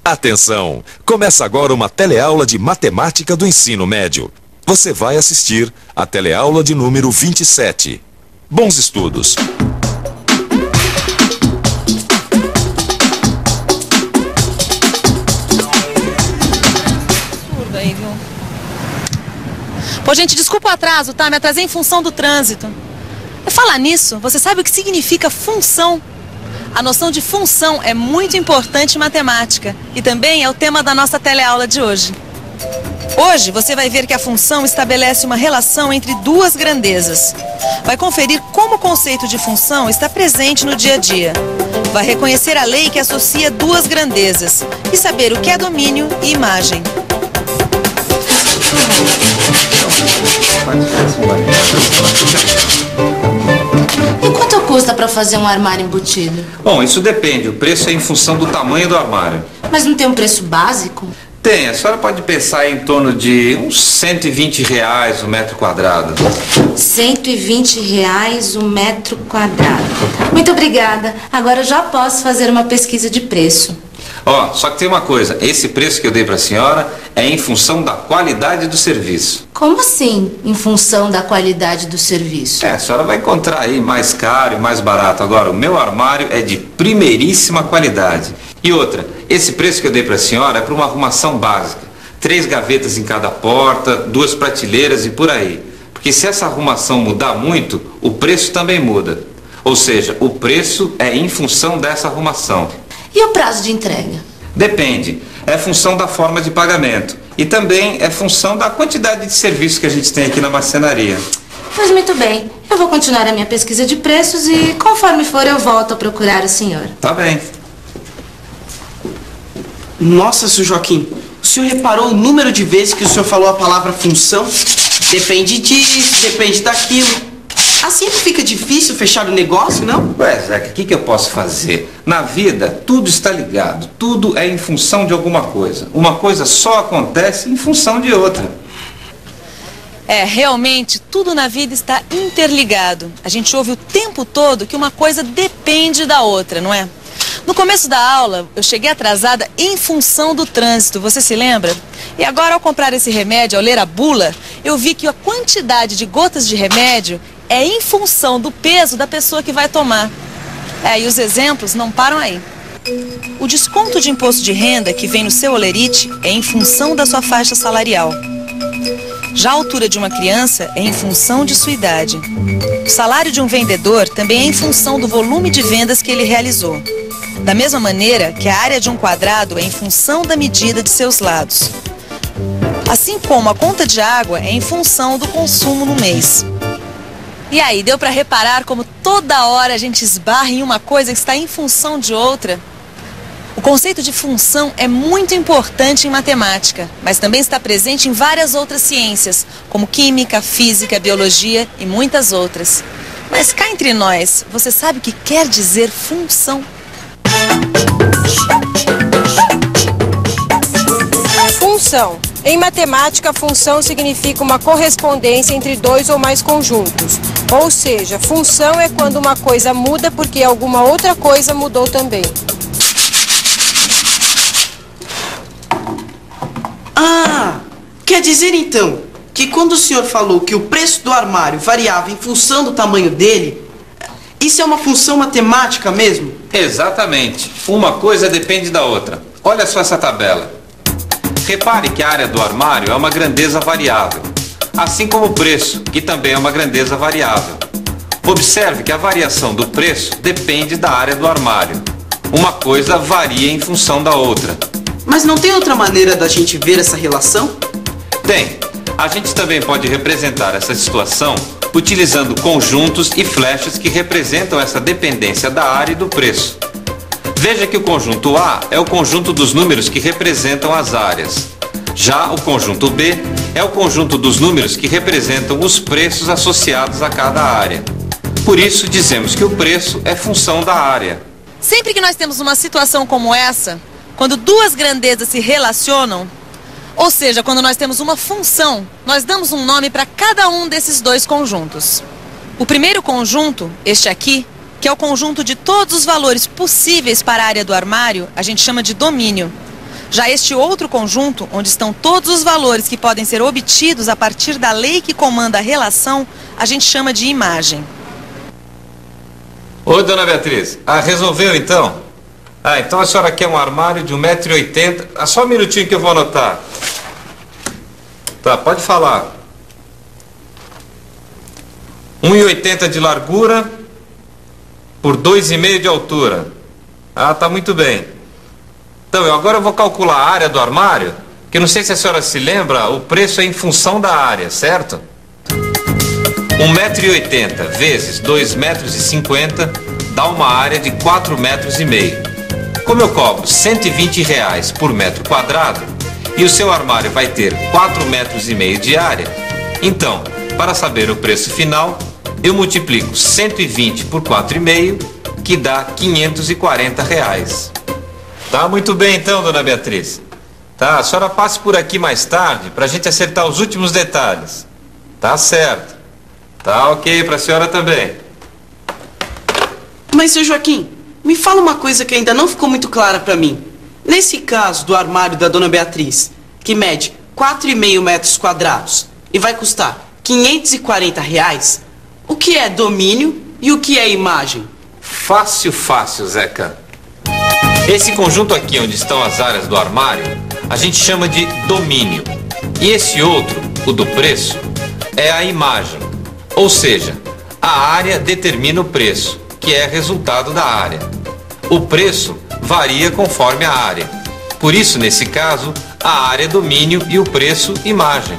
Atenção! Começa agora uma teleaula de matemática do ensino médio. Você vai assistir a teleaula de número 27. Bons estudos! Pô, gente, desculpa o atraso, tá? Me atrasei em função do trânsito. Falar nisso, você sabe o que significa função? A noção de função é muito importante em matemática e também é o tema da nossa teleaula de hoje. Hoje você vai ver que a função estabelece uma relação entre duas grandezas. Vai conferir como o conceito de função está presente no dia a dia. Vai reconhecer a lei que associa duas grandezas e saber o que é domínio e imagem. E quanto custa para fazer um armário embutido? Bom, isso depende. O preço é em função do tamanho do armário. Mas não tem um preço básico? Tem. A senhora pode pensar em torno de uns R$120 o metro quadrado. R$120 o metro quadrado. Muito obrigada. Agora eu já posso fazer uma pesquisa de preço. Ó, só que tem uma coisa. Esse preço que eu dei para a senhora é em função da qualidade do serviço. Como assim, em função da qualidade do serviço? A senhora vai encontrar aí mais caro e mais barato. Agora, o meu armário é de primeiríssima qualidade. E outra, esse preço que eu dei para a senhora é para uma arrumação básica. 3 gavetas em cada porta, 2 prateleiras e por aí. Porque se essa arrumação mudar muito, o preço também muda. Ou seja, o preço é em função dessa arrumação. E o prazo de entrega? Depende. É função da forma de pagamento. E também é função da quantidade de serviço que a gente tem aqui na marcenaria. Pois muito bem. Eu vou continuar a minha pesquisa de preços e, conforme for, eu volto a procurar o senhor. Tá bem. Nossa, seu Joaquim, o senhor reparou o número de vezes que o senhor falou a palavra função? Depende disso, depende daquilo. Assim não fica difícil fechar o negócio, não? Ué, Zeca, o que eu posso fazer? Na vida, tudo está ligado. Tudo é em função de alguma coisa. Uma coisa só acontece em função de outra. Realmente, tudo na vida está interligado. A gente ouve o tempo todo que uma coisa depende da outra, não é? No começo da aula, eu cheguei atrasada em função do trânsito, você se lembra? E agora, ao comprar esse remédio, ao ler a bula, eu vi que a quantidade de gotas de remédio é em função do peso da pessoa que vai tomar. E os exemplos não param aí. O desconto de imposto de renda que vem no seu holerite é em função da sua faixa salarial. Já a altura de uma criança é em função de sua idade. O salário de um vendedor também é em função do volume de vendas que ele realizou. Da mesma maneira que a área de um quadrado é em função da medida de seus lados. Assim como a conta de água é em função do consumo no mês. E aí, deu para reparar como toda hora a gente esbarra em uma coisa que está em função de outra? O conceito de função é muito importante em matemática, mas também está presente em várias outras ciências, como química, física, biologia e muitas outras. Mas cá entre nós, você sabe o que quer dizer função? Função. Em matemática, função significa uma correspondência entre 2 ou mais conjuntos. Ou seja, função é quando uma coisa muda porque alguma outra coisa mudou também. Ah, quer dizer então que quando o senhor falou que o preço do armário variava em função do tamanho dele, isso é uma função matemática mesmo? Exatamente. Uma coisa depende da outra. Olha só essa tabela. Repare que a área do armário é uma grandeza variável, assim como o preço, que também é uma grandeza variável. Observe que a variação do preço depende da área do armário. Uma coisa varia em função da outra. Mas não tem outra maneira da gente ver essa relação? Tem. A gente também pode representar essa situação utilizando conjuntos e flechas que representam essa dependência da área e do preço. Veja que o conjunto A é o conjunto dos números que representam as áreas. Já o conjunto B é o conjunto dos números que representam os preços associados a cada área. Por isso, dizemos que o preço é função da área. Sempre que nós temos uma situação como essa, quando duas grandezas se relacionam, ou seja, quando nós temos uma função, nós damos um nome para cada um desses dois conjuntos. O primeiro conjunto, este aqui, que é o conjunto de todos os valores possíveis para a área do armário, a gente chama de domínio. Já este outro conjunto, onde estão todos os valores que podem ser obtidos a partir da lei que comanda a relação, a gente chama de imagem. Oi, dona Beatriz. Resolveu então? Então a senhora quer um armário de 1,80 m. Só um minutinho que eu vou anotar. Tá, pode falar. 1,80 m de largura por 2,5 m de altura. Tá muito bem. Então, agora eu vou calcular a área do armário, que não sei se a senhora se lembra, o preço é em função da área, certo? 1,80 m vezes 2,50 m dá uma área de 4,5 m. Como eu cobro R$120 por metro quadrado e o seu armário vai ter 4,5 m de área, então, para saber o preço final, eu multiplico 120 por 4,5, que dá R$540. Tá muito bem então, dona Beatriz. Tá, a senhora passe por aqui mais tarde para a gente acertar os últimos detalhes. Tá certo. Tá ok para a senhora também. Mas, seu Joaquim, me fala uma coisa que ainda não ficou muito clara para mim. Nesse caso do armário da dona Beatriz, que mede 4,5 metros quadrados e vai custar R$540, o que é domínio e o que é imagem? Fácil, Zeca. Esse conjunto aqui onde estão as áreas do armário, a gente chama de domínio. E esse outro, o do preço, é a imagem. Ou seja, a área determina o preço, que é resultado da área. O preço varia conforme a área. Por isso, nesse caso, a área é domínio e o preço imagem.